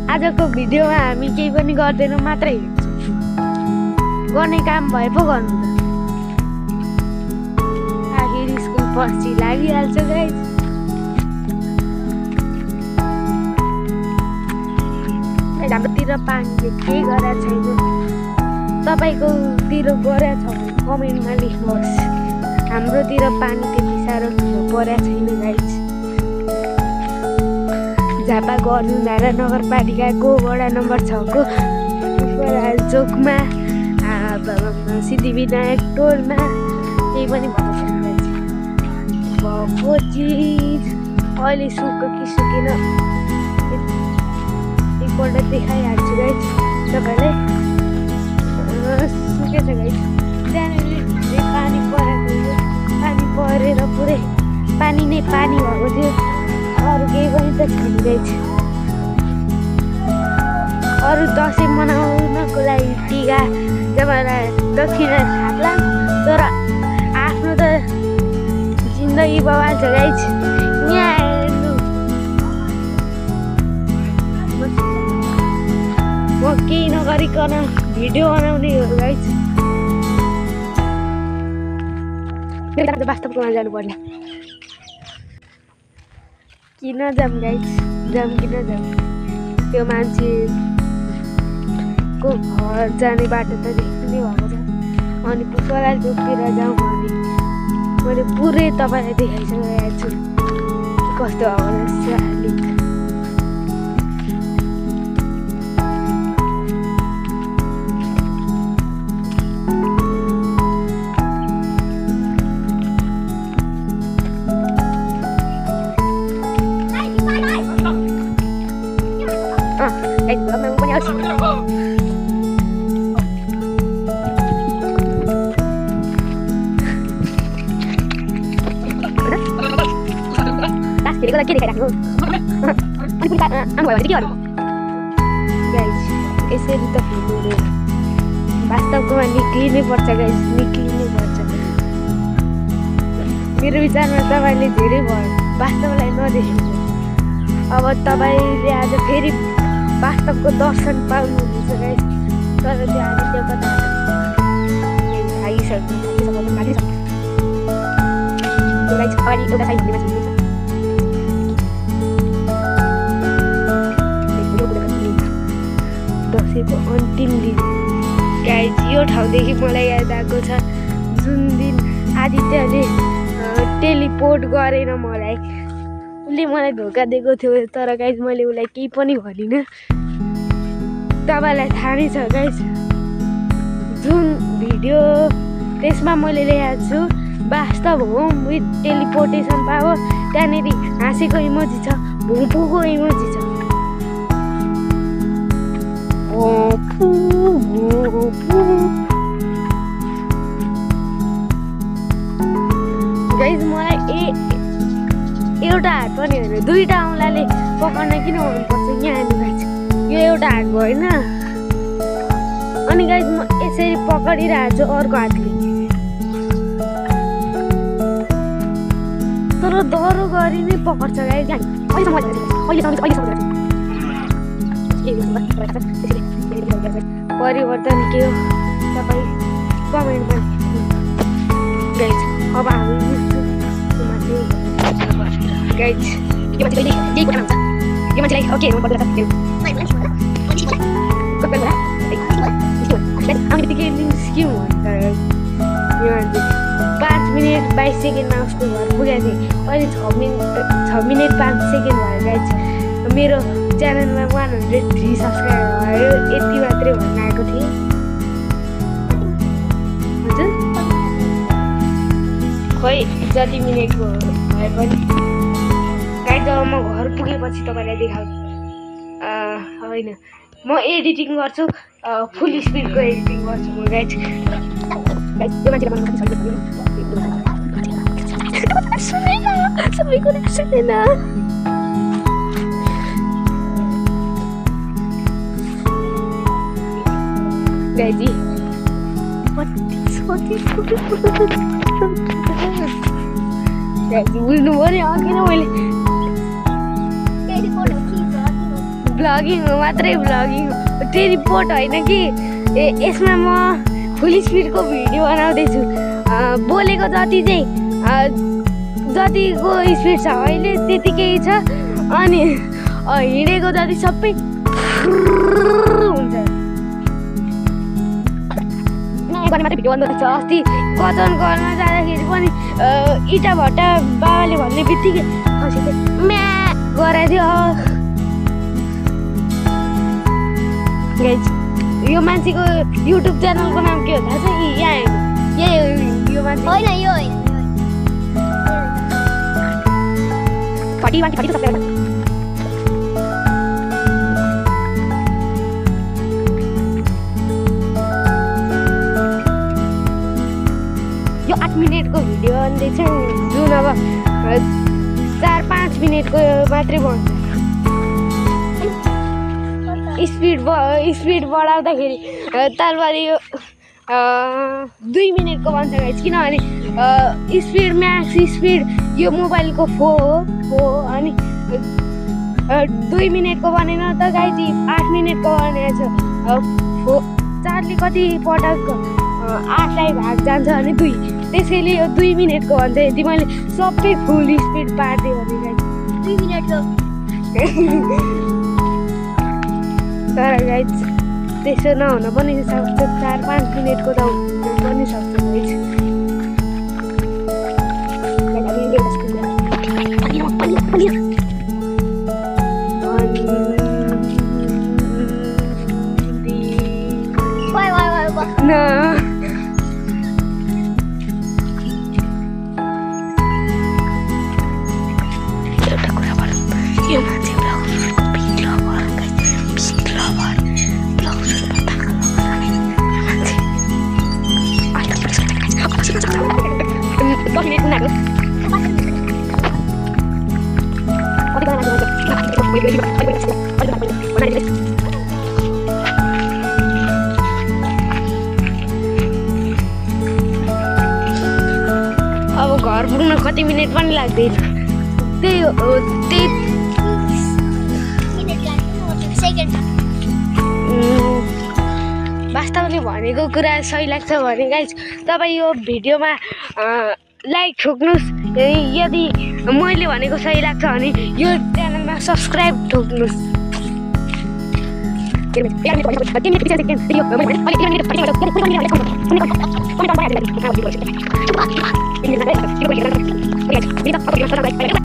आजको भिडियोमा हामी केही पनि गर्दैनौँ, मात्रै गर्ने काम भए पो गर्नु त। आखिर स्कुल पछि लागिहाल्छ गाइस। हाम्रोतिर पानीले केही गरेको छैन। तपाईँकोतिर गरेको छ भने कमेन्टमा लेख्नुहोस्। हाम्रोतिर पानी त्यति साह्रो परेको छैन गाइस। झापा गरुनारा नगरपालिकाको वडा नम्बर 6 को चोकमा सिद्धिविनायक टोलमा केही पनि भएको छैन। भएको चिज अहिले सुक्यो कि सुकेन एकपल्ट देखाइहाल्छु गाइस तपाईँलाई। सुकेछ गाइस। त्यहाँनिर पानी परेको थियो, पानी परेर पुरै पानी नै पानी भएको थियो। अरू केही पनि त छैन गाइस। अरू दसैँ मनाउनको लागि टिका जमाना दक्षिणा थाप्ला, तर आफ्नो त जिन्दगी बवाल छ गाइस। यहाँ म केही नगरिकन भिडियो बनाउने हो गाइस। वास्तवकोमा जानुपर्ने। किन जाम गाइस, जाम किन जाम? त्यो मान्छेको घर जाने बाटो त देख्नै भएको छ। अनि पुष्पलाल चोकतिर जाउँ भने मैले पुरै तपाईँलाई देखाइसकेको छु कस्तो अवस्था। अलिक यसरी त फेरि वास्तवकोमा निक्लिनै पर्छ गाइस, निक्लिनै पर्छ। मेरो विचारमा तपाईँले धेरै भयो वास्तवलाई नदेखेको। अब तपाईँले आज फेरि वास्तवको दर्शन पाउनुहुनेछ गाइस। तर त्यो हामी त्यो कता भागिसक्नु दसैँको अन्तिम दिन गाइस। यो ठाउँदेखि मलाई याद आएको छ जुन दिन आदित्यले टेलिपोर्ट गरेन मलाई। उसले मलाई धोका दिएको थियो, तर गाइस मैले उसलाई केही पनि भनिनँ। तपाईँलाई थाहा नै छ गाइस जुन भिडियो त्यसमा मैले ल्याएको छु वास्तव होम विथ टेलिपोर्टेसन पावर। त्यहाँनिर हाँसेको इमोजी छ, भुपुको इमोजी छ। गाइस मलाई एउटा हात पनि होइन, दुईटा औँलाले पकाउन किन आउनुपर्छ यहाँ गाइस? यो एउटा हात भएन। अनि गाइस म यसरी पक्रिरहेको छु अर्को हातले, तर डह्रो गरी नै पकड्छ गाइस। परिवर्तन के हो तपाईँ कमेन्टमा गाइस। अब हामी गाइस यो मान्छेलाई ओके हामी त्यतिकै निस्क्यौँ अन्त यो मान्छे 5 मिनट 22 सेकेन्डमा उसको घर पुगेको थिएँ। अहिले 6 मिनट 5 सेकेन्ड भयो गाइस। मेरो च्यानलमा 103 सब्सक्राइबर भयो, यति मात्रै भन्न आएको थिएँ। हजुर खोइ जति मिनेटको भए पनि गाइस जब म घर पुगेपछि तपाईँलाई देखाउँछु। होइन म एडिटिङ गर्छु, फुल स्पिडको एडिटिङ गर्छु म गाइस। त्यो मान्छेले सबै कुरा सुनेन। गाइजी बुझ्नु पऱ्यो अघि नै मैले भ्लगिङ हो मात्रै भ्लगिङ हो त्यो रिपोर्ट होइन कि यसमा म फुल स्पिडको भिडियो बनाउँदैछु बोलेको जति चाहिँ जतिको स्पिड छ अहिले त्यतिकै छ अनि हिँडेको जति सबै हुन्छ गर्ने मात्रै भिडियो बनाउँदैछ अस्ति वचन गर्न जाँदाखेरि पनि इँटा भट्टा बाबाले भन्ने बित्तिकै खसेको म्या गराएको थियो गाइज यो मान्छेको युट्युब च्यानलको नाम के हो थाहा छ यहाँ यो मान्छे होइन यो यो 8 मिनटको भिडियो अन्त चाहिँ जुन अब 4-5 मिनटको मात्रै बन्छ स्पिड बढाउँदाखेरि तलबारी यो 2 मिनटको बन्छ गाइस किनभने स्पिड म्याक्स स्पिड यो मोबाइलको 4 हो अनि 2 मिनटको बनेन त गाइस 8 मिनटको बनेको छ 4ले कति पटक 8 लाई भाग जान्छ अनि 2 त्यसैले यो 2 मिनटको भन्छ यदि मैले सबै फुल स्पिड पार्दिएँ भने गाइस 2 मिनटको तर गाइस त्यसो नहुन पनि सक्छ 4-5 मिनटको त हुन पनि सक्छ गाइस एउटा कुरा भनौँ यो मान्छे अब घर पुग्न कति मिनट पनि लाग्दैन त्यही वास्तवले भनेको कुरा सही लाग्छ भने गाइस तपाईँ यो भिडियोमा लाइक ठोक्नुहोस् यदि मैले भनेको सही लाग्छ भने यो च्यानलमा सब्सक्राइब ठोक्नुहोस्